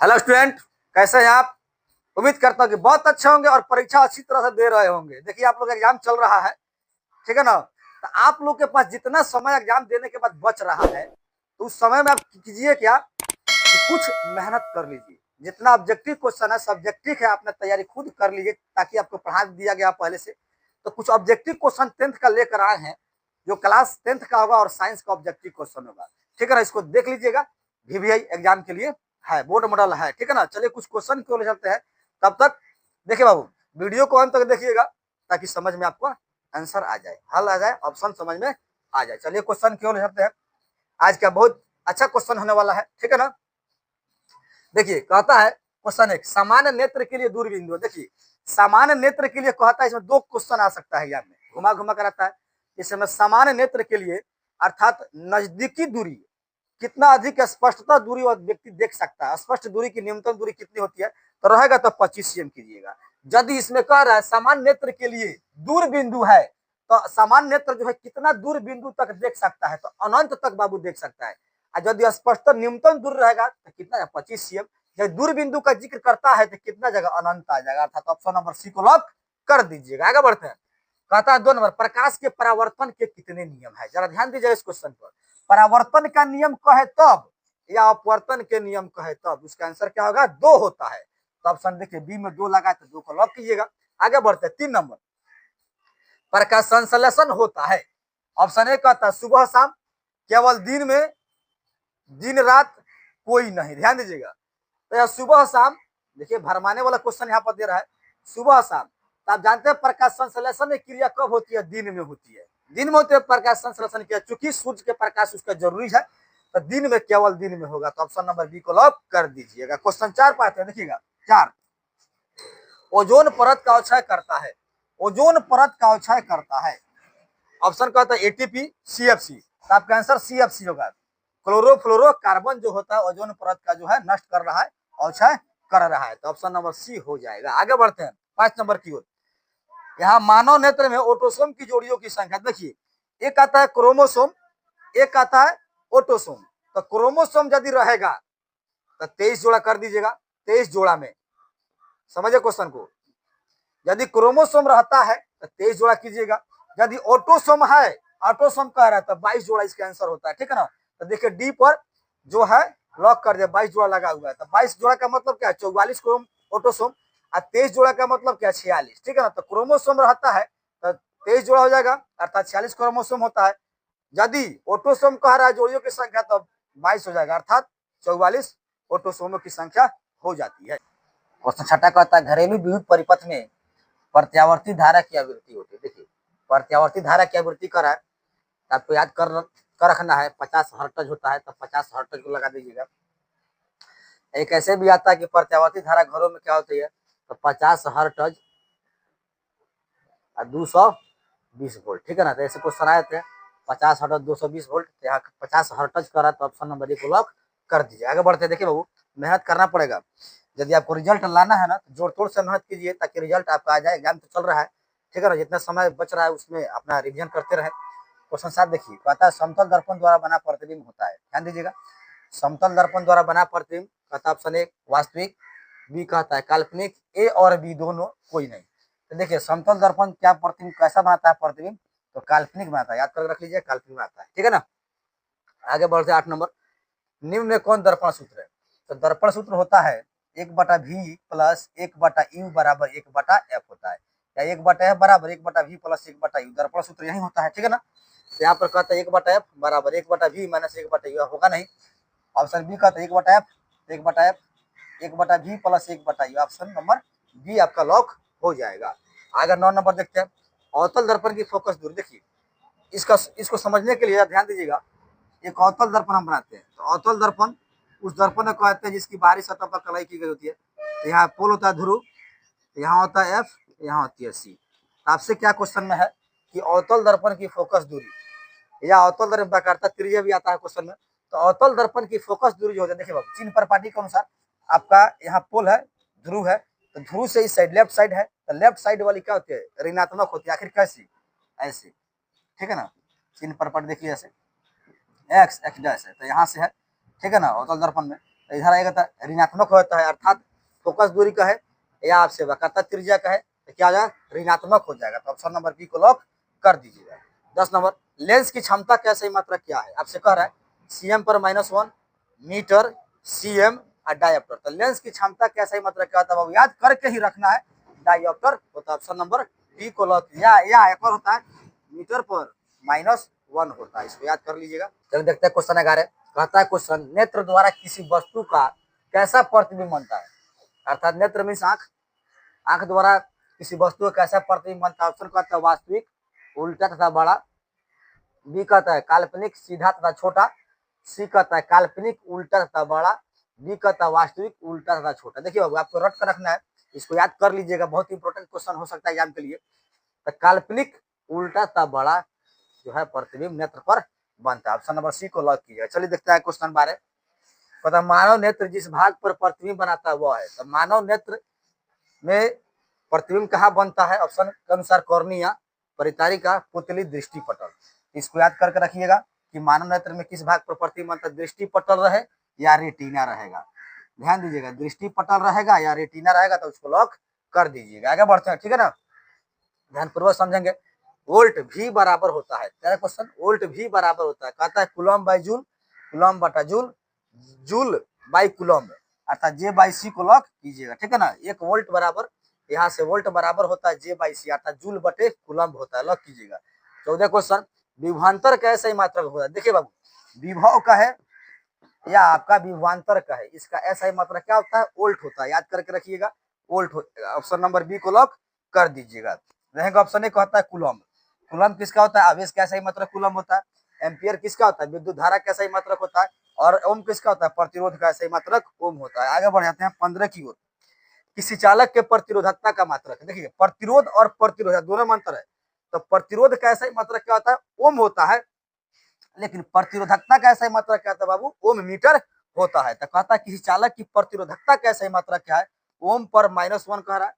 Hello student, कैसे हैं आप? उम्मीद करता हूँ कि बहुत अच्छे होंगे और परीक्षा अच्छी तरह से दे रहे होंगे। देखिए, आप लोग एग्जाम चल रहा है, ठीक है ना? तो आप लोग के पास जितना समय एग्जाम देने के बाद बच रहा है, तो उस समय में आप कीजिए क्या कि कुछ मेहनत कर लीजिए। जितना ऑब्जेक्टिव क्वेश्चन है, सब्जेक्टिव है, आपने तैयारी खुद कर लीजिए ताकि आपको पढ़ा दिया गया पहले से। तो कुछ ऑब्जेक्टिव क्वेश्चन 10th का लेकर आए हैं, जो क्लास 10th का होगा और साइंस का ऑब्जेक्टिव क्वेश्चन होगा, ठीक है ना? इसको देख लीजिएगा, VVI एग्जाम के लिए है, बोर्ड मॉडल है, ठीक है ना? चलिए कुछ क्वेश्चन क्यों ले चलते हैं। तब तक देखिए बाबू, वीडियो को अंत तक देखिएगा ताकि समझ में आपको आंसर आ जाए, हल आ जाए, ऑप्शन समझ में आ जाए। चलिए क्वेश्चन क्यों ले चलते हैं। आज का बहुत अच्छा क्वेश्चन होने वाला है, ठीक है ना? देखिए, कहता है क्वेश्चन एक, सामान्य नेत्र के लिए दूरबिंदु। देखिए, सामान्य नेत्र के लिए कहता है, इसमें दो क्वेश्चन आ सकता है, याद में घुमा घुमा कर आता है। इसमें सामान्य नेत्र के लिए अर्थात नजदीकी दूरी, कितना अधिक स्पष्टता दूरी और व्यक्ति देख सकता है, स्पष्ट दूरी की न्यूनतम दूरी कितनी होती है, तो रहेगा तो 25 cm कीजिएगा। यदि इसमें कह रहा है सामान्य नेत्र के लिए दूर बिंदु है, तो सामान्य नेत्र जो है कितना दूर बिंदु तक देख सकता है, तो अनंत तक बाबू देख सकता है। और यदि स्पष्ट न्यूनतम दूर रहेगा तो कितना है, 25 cm। जब दूर बिंदु का जिक्र करता है तो कितना जगह अनंत आ जाएगा, अर्थात ऑप्शन नंबर सी को लॉक कर दीजिएगा। आगे बढ़ते हैं। कहता है 2 नंबर, प्रकाश के परावर्तन के कितने नियम है, जरा ध्यान दीजिएगा इस क्वेश्चन पर। परावर्तन का नियम कहे तब या अपवर्तन के नियम कहे तब, उसका आंसर क्या होगा, 2 होता है। तो ऑप्शन देखिए बी में 2 लगा है तो 2 को लॉक कीजिएगा। आगे बढ़ते हैं 3 नंबर, प्रकाश संश्लेषण होता है। ऑप्शन ए कहता है सुबह शाम, केवल दिन में, दिन रात, कोई नहीं। ध्यान दीजिएगा, तो यह सुबह शाम, देखिए भरमाने वाला क्वेश्चन यहाँ पर दे रहा है, सुबह शाम। तो आप जानते हैं प्रकाश संश्लेषण की क्रिया कब होती है, दिन में होती है। दिन में होती है प्रकाश संश्लेषण क्रिया, चूंकि सूर्य के प्रकाश उसका जरूरी है, तो दिन में, केवल दिन में होगा। तो ऑप्शन नंबर बी को लॉक कर दीजिएगा। क्वेश्चन 4 पाते हैं, देखिएगा 4, ओजोन परत का अवक्षय करता है। ओजोन परत का अवक्षय करता है, ऑप्शन कहता है ATP, CFC। तो आपका आंसर CFC होगा। क्लोरोफ्लोरोकार्बन जो होता है ओजोन परत का जो है नष्ट कर रहा है, अवक्षय कर रहा है। तो ऑप्शन नंबर सी हो जाएगा। आगे बढ़ते हैं 5 नंबर की ओर। यहाँ मानव नेत्र में ऑटोसोम की जोड़ियों की संख्या देखिए, एक आता है क्रोमोसोम, एक आता है ऑटोसोम। तो क्रोमोसोम यदि रहेगा तो 23 जोड़ा कर दीजिएगा, 23 जोड़ा में, समझे क्वेश्चन को। यदि क्रोमोसोम रहता है तो 23 जोड़ा कीजिएगा। यदि ऑटोसोम है, ऑटोसोम कह रहा है, तो 22 जोड़ा इसका आंसर होता है, ठीक है ना? तो देखिए डी पर जो है लॉक कर दिया, 22 जोड़ा लगा हुआ है। तो 22 जोड़ा का मतलब क्या है, 44 क्रोम ऑटोसोम, और 23 जोड़ा का मतलब क्या है, 46, ठीक है ना? तो क्रोमोसोम रहता है तो 23 जोड़ा हो जाएगा, अर्थात 46 क्रोमोसोम होता है। यदि ऑटोसोम कह रहा है जोड़ियों की संख्या, तो 22 हो जाएगा, अर्थात 44 ऑटोसोमों की संख्या हो जाती है। क्वेश्चन 6 कहता है घरेलू विद्युत परिपथ में प्रत्यावर्ती धारा की आवृत्ति होती है। देखिए, प्रत्यावर्ती धारा की आवृत्ति कर रहा है, आपको याद कर रखना है, 50 हर्ट्ज होता है, तो 50 हर्ट्ज को लगा दीजिएगा। एक ऐसे भी आता है कि प्रत्यावर्ती धारा घरों में क्या होती है, तो 50 हर्ट्ज और 220 वोल्ट, ठीक है ना? तो ऐसे क्वेश्चन आए थे, 50 हर्ट्ज 220 वोल्ट, यहाँ 50 हर्ट्ज कर रहा है, तो ऑप्शन नंबर ए को लॉक कर दीजिए। आगे बढ़ते हैं। देखिए बाबू, मेहनत करना पड़ेगा। यदि आपको रिजल्ट लाना है ना, तो जोड़ तोड़ से मेहनत कीजिए ताकि रिजल्ट आपका आ जाए। एग्जाम तो चल रहा है, ठीक है ना? जितना समय बच रहा है उसमें अपना रिविजन करते रहे। क्वेश्चन 7 देखिए, कहता है समतल दर्पण द्वारा बना प्रतिबिंब होता है। ध्यान दीजिएगा, समतल दर्पण द्वारा बना प्रतिबिंब, कहता है ऑप्शन ए वास्तविक, बी कहता है काल्पनिक, ए और बी दोनों कोई नहीं। तो देखिए समतल दर्पण क्या प्रतिबिंब कैसा बनाता है प्रतिबिंब, तो काल्पनिक बनाता है, याद कर रख लीजिए, काल्पनिक बनाता है, ठीक है ना? आगे बढ़ते 8 नंबर, निम्न में कौन दर्पण सूत्र है? तो दर्पण सूत्र होता है 1/v प्लस 1/u बराबर 1/f होता है, या 1/f बराबर 1/v प्लस 1/u, दर्पण सूत्र यही होता है, ठीक है ना? तो यहाँ पर कहता है 1/f बराबर 1/v माइनस 1/u, होगा नहीं। ऑप्शन बी कहता है 1/f 1/f 1/v plus 1/u, option number B आपका लॉक हो जाएगा। आगे 9 नंबर देखते हैं, अवतल दर्पण की फोकस दूरी। देखिए, इसको समझने के लिए ध्यान दीजिएगा। एक अवतल दर्पण हम बनाते हैं, तो अवतल दर्पण उस दर्पण को कहते हैं जिसकी बाहरी सतह पर कलाई की गई होती है। तो यहाँ पोल होता है ध्रुव, यहाँ होता है एफ, यहाँ होती है सी। तो आपसे क्या क्वेश्चन में है कि अवतल दर्पण की फोकस दूरी या अवतल दर्पण प्रकारता त्रिज्या भी आता है क्वेश्चन में। तो अवतल दर्पण की फोकस दूरी जो होती है, देखिए बाबू, चिन्ह प्रपाटी के अनुसार आपका यहाँ पोल है, ध्रुव है, तो ध्रुव से इस साइड लेफ्ट साइड है, तो लेफ्ट साइड वाली क्या होती है, ऋणात्मक होती है। आखिर कैसी, ऐसे, ठीक है ना? चिन्ह प्रपाटी देखिए ऐसे, एक्स एक्स डैश है, तो यहाँ से है, ठीक है ना, अवतल दर्पण में। इधर आएगा तो ऋणात्मक होता है, अर्थात फोकस दूरी का है या आपसे वक्रता त्रिज्या का है तो क्या हो जाएगा, ऋणात्मक हो जाएगा। तो ऑप्शन नंबर बी को लॉक कर दीजिएगा। 10 नंबर, लेंस की क्षमता क्या सही मात्रा क्या है, आपसे कह रहा है सीएम पर -1 मीटर सीएम और डायोप्टर। तो लेंस की क्षमता क्या सही मात्रा क्या होता है, याद करके ही रखना है, डायोप्टर होता है। ऑप्शन नंबर डी को लॉक, या एक और होता है मीटर पर -1 होता है, इसको याद कर लीजिएगा। चलिए देखते हैं क्वेश्चन 11। कहता है क्वेश्चन, नेत्र द्वारा किसी वस्तु का कैसा प्रतिबिंब बनता है, अर्थात नेत्र मीन्स आंख, आंख द्वारा किसी वस्तु का कैसा प्रतिबिंब बनता है। ऑप्शन कहता है वास्तविक, उल्टा तथा बड़ा, बी कहता है काल्पनिक, सीधा तथा छोटा, सी कहता है काल्पनिक, उल्टा तथा बड़ा, डी कहता है वास्तविक, उल्टा तथा छोटा। देखिए बाबू आपको रट कर रखना है, इसको याद कर लीजिएगा, बहुत इंपॉर्टेंट क्वेश्चन हो सकता है एग्जाम के लिए। तो काल्पनिक, उल्टा तथा बड़ा जो है प्रतिबिंब नेत्र पर बनता है। ऑप्शन नंबर सी को लॉक कीजिएगा। चलिए देखते हैं क्वेश्चन 12। कहता है मानव नेत्र जिस भाग पर प्रतिबिंब बनाता है वह है। तो मानव नेत्र में प्रतिबिंब कहाँ बनता है, ऑप्शन के अनुसार कॉर्निया, परितारिका, पुतली, दृष्टिपटल। इसको याद करके रखिएगा कि मानव नेत्र में किस भाग पर प्रतिबिंब बनता है, दृष्टिपटल रहे या रेटिना रहेगा। ध्यान दीजिएगा, दृष्टिपटल रहेगा या रेटिना रहेगा तो उसको लॉक कर दीजिएगा। आगे बढ़ते हैं, ठीक है ना, ध्यानपूर्वक समझेंगे। वोल्ट भी बराबर होता है, तेरा क्वेश्चन, वोल्ट भी बराबर होता है, कहता है कूलम बाई जूल, कूलम बटा जूल, जूल बाई कूलम, अर्थात जे बाई सी को लॉक कीजिएगा, ठीक है ना। 1 वोल्ट बराबर, यहाँ से वोल्ट बराबर होता है जे बाई सी, अर्थात जूल बटे कूलम होता है, लॉक कीजिएगा। 14 क्वेश्चन, विभवांतर का ऐसा ही मात्रा होता है। देखिए बाबू, विभव का है या आपका विभवांतर का है, इसका ऐसा ही मात्रा क्या होता है, वोल्ट होता है, याद करके रखिएगा, वोल्ट होता। ऑप्शन नंबर बी को लॉक कर दीजिएगा। रहेगा ऑप्शन ए कहता है कूलम, कूलम किसका होता है, आवेश कैसा ही मात्रक कूलम होता है। एम्पियर किसका होता है, विद्युत धारा कैसा ही मात्रक होता है। और ओम किसका होता है, प्रतिरोध का ऐसा ही मात्रक ओम होता है। आगे बढ़ जाते हैं 15 की ओर। किसी चालक के प्रतिरोधकता का मात्रक, देखिए प्रतिरोध और प्रतिरोध दोनों में अंतर है। तो प्रतिरोध का ऐसा ही मात्रक क्या होता है, ओम होता है, लेकिन प्रतिरोधकता का ऐसा ही मात्रक क्या होता है बाबू, ओम मीटर होता है। तो कहता है किसी चालक की प्रतिरोधकता का ऐसा ही मात्रक क्या है, ओम पर -1 कह रहा है।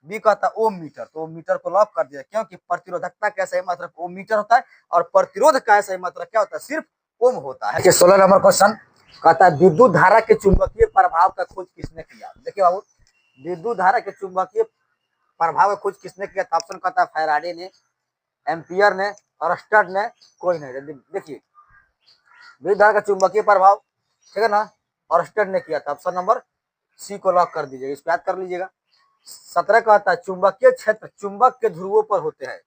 बी कहता है ओम मीटर, तो ओम मीटर को लॉक कर दिया, क्योंकि प्रतिरोधकता का ऐसा ही मात्रक ओम मीटर होता है और प्रतिरोध का ऐसा ही मात्रक क्या होता है, सिर्फ ओम होता है। 16 नंबर क्वेश्चन कहता है विद्युत धारा के चुंबकीय प्रभाव का खोज किसने किया। देखिए बाबू, विद्युत धारा के चुंबकीय प्रभाव का खोज किसने किया, तो ऑप्शन कहता है फैराडे ने, एम्पियर ने, अरस्टड ने, कोई नहीं। देखिए विद्युत धारा का चुंबकीय प्रभाव, ठीक है ना, अरस्टड ने किया था। ऑप्शन नंबर सी को लॉक कर दीजिएगा, इसको याद कर लीजिएगा। 17 कहता है चुंबकीय क्षेत्र चुंबक के ध्रुवों पर होते हैं,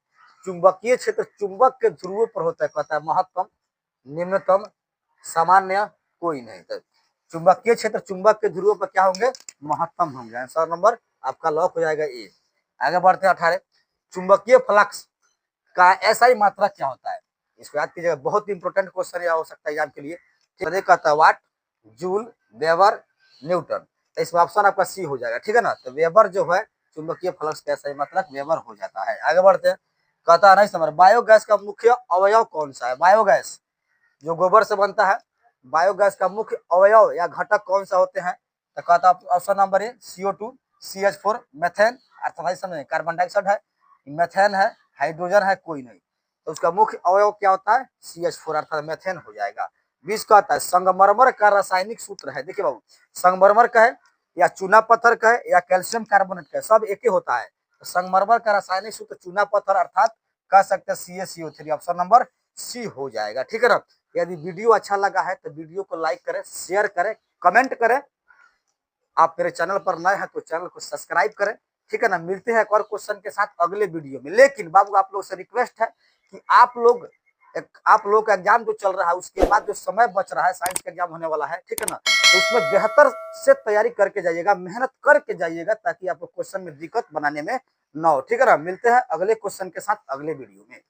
चुंबकीय क्षेत्र चुंबक के ध्रुवों पर होता है, कहता है महत्तम, निम्नतम, सामान्य, कोई नहीं। तो चुंबकीय क्षेत्र चुंबक के ध्रुवों पर क्या होंगे, महत्तम होंगे। आंसर नंबर आपका लॉक हो जाएगा ए। आगे बढ़ते हैं 18, चुंबकीय फ्लक्स का ऐसा ही मात्रा क्या होता है, इसको याद कीजिएगा, बहुत इंपॉर्टेंट क्वेश्चन यह हो सकता है एग्जाम के लिए। कहता है वाट, जूल, वेबर, न्यूटन। तो इसमें ऑप्शन आपका सी हो जाएगा, ठीक है ना। तो वेबर जो है चुंबकीय फ्लक्स का ऐसा ही मतलब वेबर हो जाता है। आगे बढ़ते हैं, कहता है नहीं समझ, बायोगैस का मुख्य अवयव कौन सा है, बायोगैस जो गोबर से बनता है, बायोगैस का मुख्य अवयव या घटक कौन सा होते हैं। तो कहता है option number A CO2, CH4, methane, अर्थात समझे कार्बन डाइऑक्साइड है, मेथेन है, हाइड्रोजन है, कोई नहीं। तो उसका मुख्य अवयव क्या होता है, CH4 अर्थात मेथेन हो जाएगा। 20 का आता है संगमरमर का रासायनिक सूत्र है। देखिए बाबू, संगमरमर का है या चूना पत्थर का है या कैल्शियम कार्बोनेट का है, सब एक ही होता है। तो संगमरमर का रासायनिक सूत्र चूना पत्थर अर्थात कह सकते हैं CaCO3, ऑप्शन नंबर सी हो जाएगा, ठीक है ना। यदि वीडियो अच्छा लगा है तो वीडियो को लाइक करें, शेयर करें, कमेंट करें। आप मेरे चैनल पर नए हैं तो चैनल को सब्सक्राइब करें, ठीक है ना। मिलते हैं एक और क्वेश्चन के साथ अगले वीडियो में। लेकिन बाबू आप लोग से रिक्वेस्ट है कि आप लोग का एग्जाम जो चल रहा है उसके बाद जो समय बच रहा है, साइंस का एग्जाम होने वाला है, ठीक है ना, तो उसमें बेहतर से तैयारी करके जाइएगा, मेहनत करके जाइएगा, ताकि आपको क्वेश्चन में दिक्कत बनाने में ना हो, ठीक है ना। मिलते हैं अगले क्वेश्चन के साथ अगले वीडियो में।